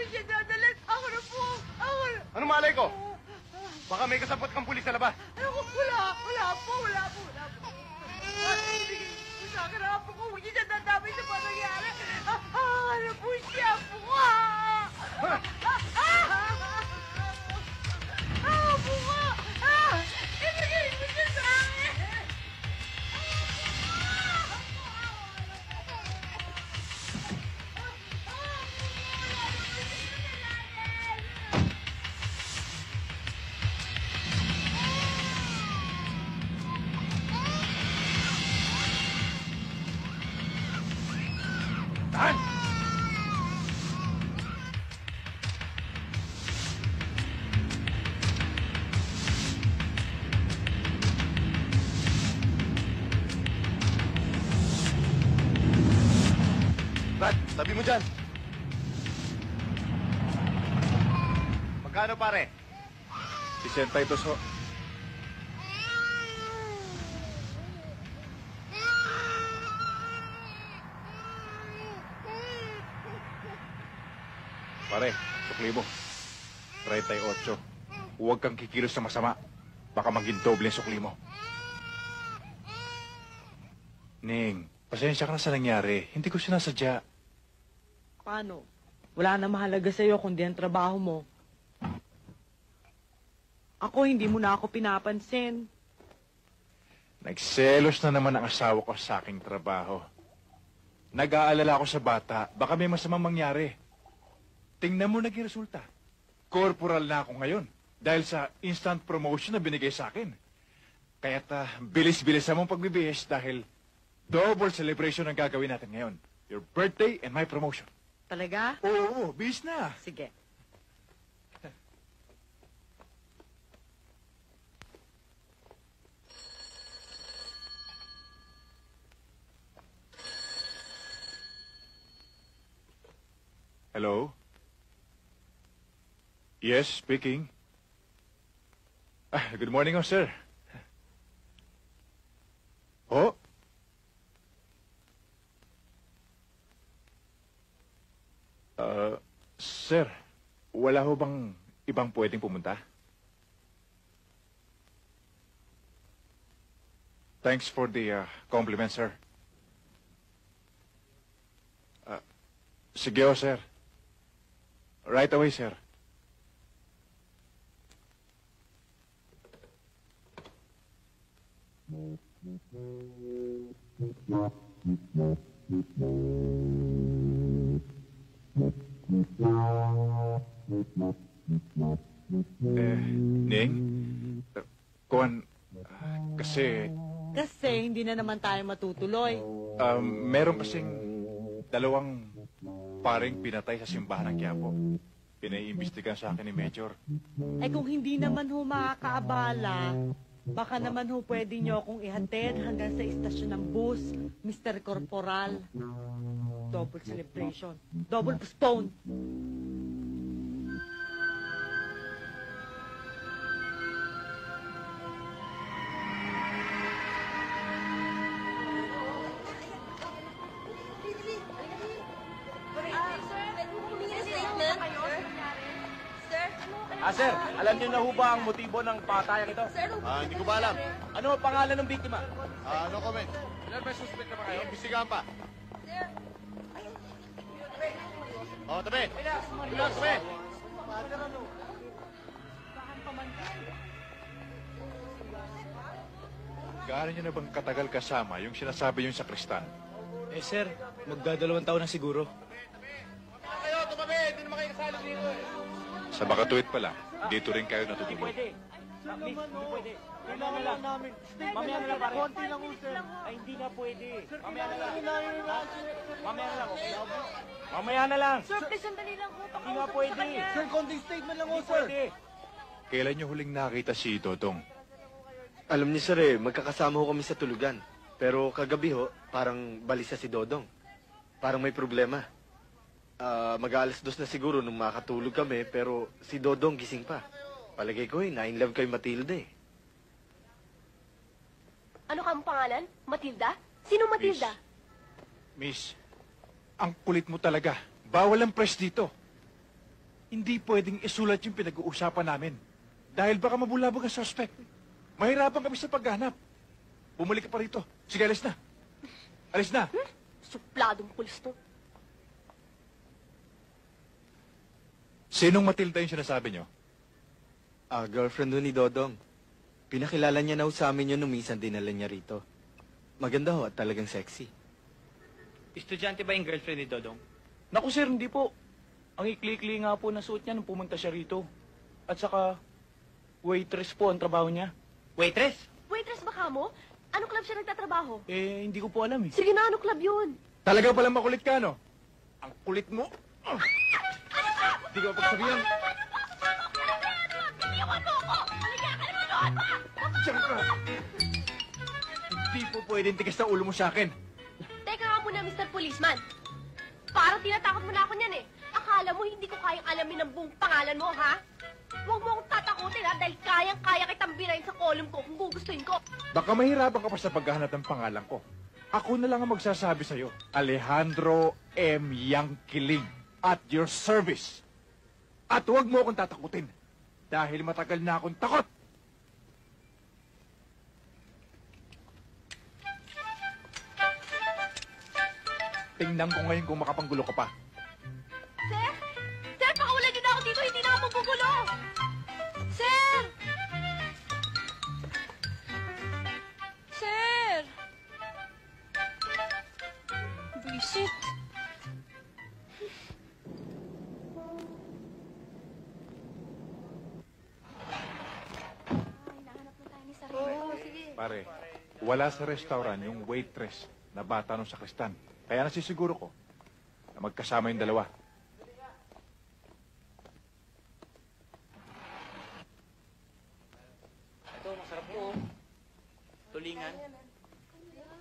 siya dadalhin. Ako na po. Ako na. Ano malay ko? Baka may kasabot kang pulis sa labas. Ano ko? Wala po. Ibigay po sa akin ang apo ko. Huwag niyo siya dadamay sa mga nangyari. Ano po siya po ko? Apo ko! Ibigay mo siya sa akin! Tahan! Brad, tabi mo dyan. Magkano pare? 62 ho. Pare, sukli mo. 38. Huwag kang kikilos na masama. Baka maging doble ang sukli mo. Ning, pasensya ka na sa nangyari. Hindi ko sinasadya. Paano? Wala na mahalaga sa'yo kundi ang trabaho mo. Ako, hindi mo na ako pinapansin. Nagselos na naman ang asawa ko sa aking trabaho. Nag-aalala ako sa bata. Baka may masamang mangyari. Tingnan mo naging resulta. Corporal na ako ngayon dahil sa instant promotion na binigay sa akin. Kaya't bilis-bilis mong pagbibihis dahil double celebration ang gagawin natin ngayon. Your birthday and my promotion. Talaga? Oo, bihis na. Sige. Hello? Yes, speaking. Good morning, sir. Oh? Sir, wala ho bang ibang pwedeng pumunta? Thanks for the compliment, sir. Sige ho, sir. Right away, sir. Ning? Kuwan, kasi... Kasi hindi na naman tayo matutuloy. Meron kasing dalawang paring pinatay sa simbahan ng Quiapo. Pinaiimbestigan sa akin ni Major. Ay kung hindi naman ho makakaabala, baka naman ho pwede nyo akong ihatid hanggang sa istasyon ng bus, Mr. Corporal. Double celebration. Double postpone. Sir, alam niyo na ho ba ang motibo ng patayang ito? Hindi ko ba alam. Ano ang pangalan ng biktima? No comment. Ilan ba suspect naman kayo? Imbestigahan pa. Oh, tabi. Tabi. Gaano niyo na bang katagal kasama yung sinasabi yung sakristan? Eh, sir, magdadalawang taon na siguro. Kayo, tumabi! Hindi naman kayo kasali dito. Sa Bakatuwid pala, dito rin kayo natutulog. Pwede. Please, hindi pwede. Kailangan lang namin. Mamaya na lang, pare. Konti lang, sir. Ay, hindi nga pwede. Mamaya na lang. Mamaya na lang, okay? Mamaya na lang. Sir, please, sandali lang po. Hindi nga pwede. Sir, konting statement lang Hindi ho, sir. pwede. Kailan niyo huling nakita si Dodong? Alam niyo, sir, magkakasama ho kami sa tulugan. Pero kagabi ho, parang balisa si Dodong. Parang may problema. Mag-aalas 2 na siguro nung makatulog kami, pero si Dodong gising pa. Palagay ko na-in-love kay Matilde. Ano ka ang pangalan? Matilda? Sino Matilda? Miss, ang kulit mo talaga. Bawal ang press dito. Hindi pwedeng isulat yung pinag-uusapan namin. Dahil baka mabulabog ang suspect. Mahirapan kami sa paghanap. Bumalik ka pa rito. Sige, alis na. Alis na. Supladong pulis to. Sinong Matilda yung sinasabi nyo? Girlfriend ho ni Dodong. Pinakilala niya na ho sa amin yun nung minsan dinala niya rito. Maganda ho at talagang sexy. Estudyante ba yung girlfriend ni Dodong? Naku sir, hindi po. Ang ikli-ikli nga po na suot niya nung pumunta siya rito. At saka, waitress po ang trabaho niya. Waitress? Waitress ba ka mo? Anong club siya nagtatrabaho? Eh, hindi ko po alam eh. Sige na, anong club yun? Talaga palang makulit ka, no? Ang kulit mo. Hindi ko pagsabihan. Iwan mo ako! Halika ka naman doon pa! Diyan ka. Hindi po pwedeng tigas na ulo mo sa akin. Teka nga muna, Mr. Policeman. Parang tinatakot mo na ako niyan eh. Akala mo hindi ko kayang alamin ang buong pangalan mo, ha? Huwag mo akong tatakutin, ha? Dahil kayang-kaya kitang birayin sa column ko kung gugustuhin ko. Baka mahirapan ka pa sa paghahanap ng pangalan ko. Ako na lang ang magsasabi sa'yo. Alejandro M. Yangkiling. At your service. At huwag mo akong tatakutin. Dahil matagal na akong takot. Tingnan ko ngayon kung makapanggulo ka pa. Sir? Sir, pakawalan niyo na ako dito. Hindi na ako magugulo. Sir! Sir! Visit. Pare, wala sa restaurant yung waitress na bata nung sakristan. Kaya nasisiguro ko na magkasama yung dalawa. Ito, masarap po. Tulingan.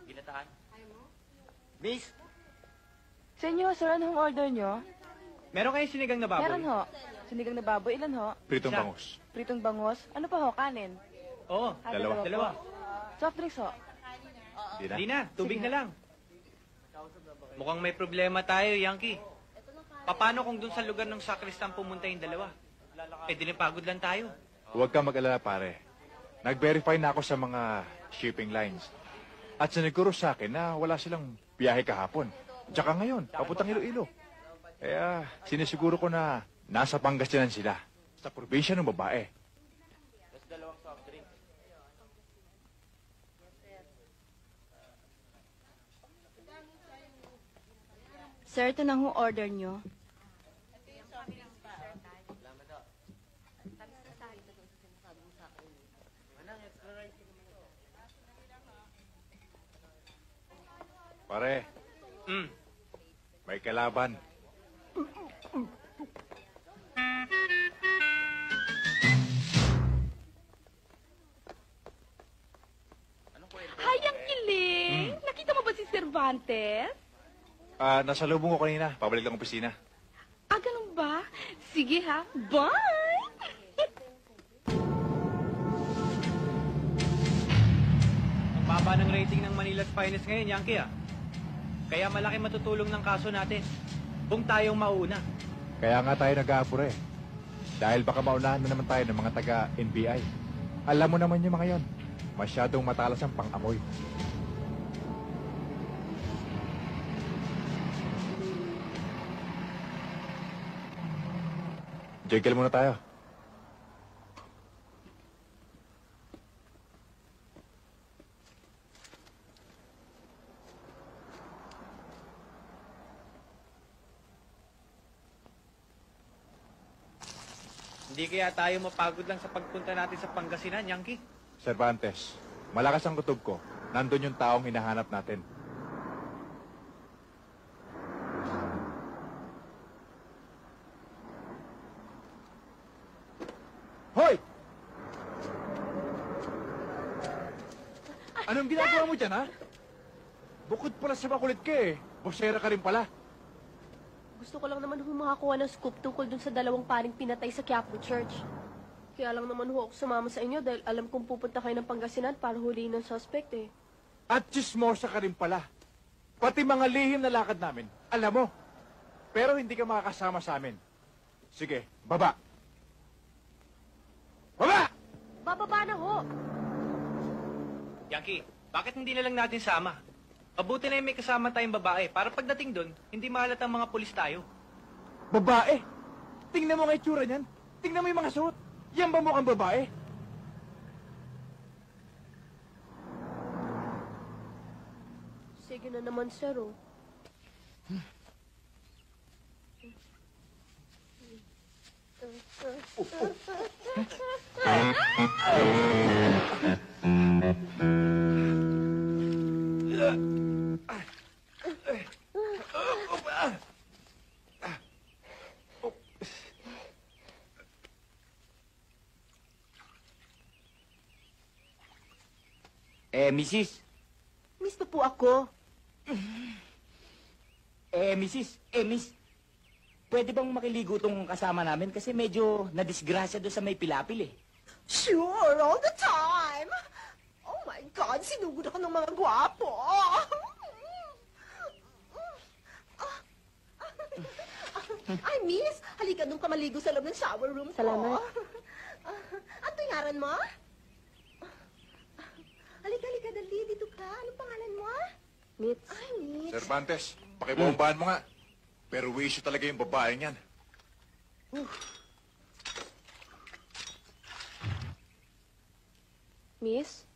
Ginataan. Miss, Sa inyo, sir, anong order nyo? Meron kayong sinigang na baboy? Meron ho. Sinigang na baboy, ilan ho? Pritong Isa. bangus. Pritong bangus. Ano pa ho, kanin? Oo. Ah, Dalawa. Dalawa. Soft drinks ho. Di na? Hindi na, tubig Sige. na lang. Mukhang may problema tayo, Yankee. Paano kung dun sa lugar ng sakristan pumunta yung dalawa? Eh, dinipagod lang tayo. Huwag ka mag-alala, pare. Nag-verify na ako sa mga shipping lines. At siniguro sa akin na wala silang biyahe kahapon. Tsaka ngayon, papuntang Iloilo. Kaya sinisiguro ko na nasa Pangasinan sila. Sa probinsya ng babae. Sir, ito na ho order nyo. Pare, may kalaban. Hay, ang kiling! Nakita mo ba si Cervantes? Nasa lubong ko kanina. Pabalik lang opisina. Ah, ganun ba? Sige ha. Bye! Ang baba ng rating ng Manila's Finest ngayon, Yankee, ah. Kaya malaki matutulong ng kaso natin. Kung tayong mauna. Kaya nga tayo nag-aapura eh. Dahil baka maunahan na naman tayo ng mga taga-NBI. Alam mo naman yung mga yon. Masyadong matalas ang pang-amoy. Jiggle muna tayo. Hindi kaya tayo mapagod lang sa pagpunta natin sa Pangasinan, Yankee? Cervantes, malakas ang kutob ko. Nandun yung taong hinahanap natin. Hoy! Anong ginagawa mo dyan, ha? Bukod pala sa makulit ka eh. Bosera ka rin pala. Gusto ko lang naman makakuha ng scoop tungkol dun sa dalawang paring pinatay sa Quiapo Church. Kaya lang naman ako sumama sa inyo dahil alam kong pupunta kayo ng Pangasinan para huliin ng suspect eh. At chismosa ka rin pala. Pati mga lihim na lakad namin, alam mo. Pero hindi ka makakasama sa amin. Sige, baba. Baba! Bababa na ho. Yankee, bakit hindi na lang natin sama? Mabuti na yung may kasama tayong babae para pagdating doon, hindi mahalatang mga pulis tayo. Babae? Tingnan mo nga itsura niyan. Tingnan mo yung mga suot. Yan ba mukhang babae? Sige na naman, sir, oh. Mrs. Miss pa po ako. Mrs. Miss. Pwede bang makiligo tong kasama namin? Kasi medyo nadisgrasya doon sa may pilapil eh. Sure, all the time. Oh my God, sinugod ako ng mga gwapo. Ay, miss, halika nung kamaligo sa loob ng shower room ko. Salamat. Ano yung ngaran mo? Halika, dali, dito ka. Anong pangalan mo? Mitz. Ay, Mitch. Cervantes, pakibombahan mo nga. Pero wisyo talaga yung babaeng yan. Miss?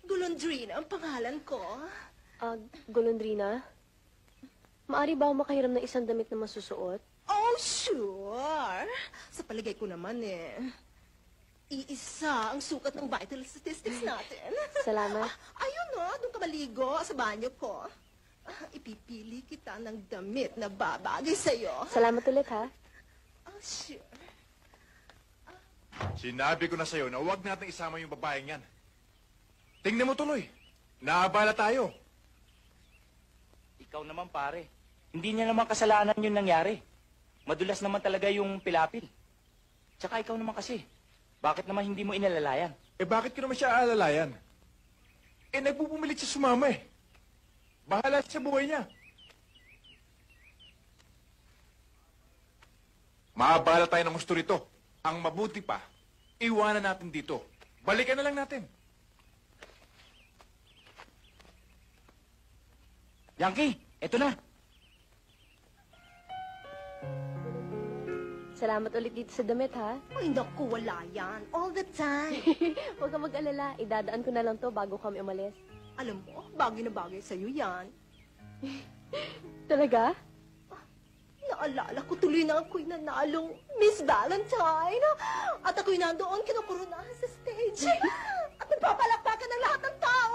Golondrina ang pangalan ko. Golondrina? Maari ba ako makahiram ng isang damit na masusuot? Oh, sure. Sa palagay ko naman eh. Iisa ang sukat ng vital statistics natin. Salamat. Ayun no, doon ka maligo sa banyo ko. Ipipili kita ng damit na babagay sa'yo. Salamat ulit, ha? Oh, sure. Sinabi ko na sa'yo na huwag natin isama yung babaeng yan. Tingnan mo tuloy. Naabala tayo. Ikaw naman pare. Hindi niya naman kasalanan yung nangyari. Madulas naman talaga yung pilapil. Tsaka ikaw naman kasi. Bakit naman hindi mo inalalayan? Eh bakit ko naman siya aalalayan? Eh nagpupumilit siya sumama eh. Bahala siya sa buhay niya. Maabala tayo ng gusto rito. Ang mabuti pa, iwanan natin dito. Balikan na lang natin. Yankee, eto na. Salamat ulit dito sa damit, ha? Ay, naku, wala yan. All the time. Huwag ka mag-alala. Idadaan ko na lang to bago kami umalis. Alam mo, bagay na bagay sa'yo yan. Talaga? Naalala ko tuloy na ako'y nanalong Miss Valentine. At ako'y nandoon kinukurunahan sa stage.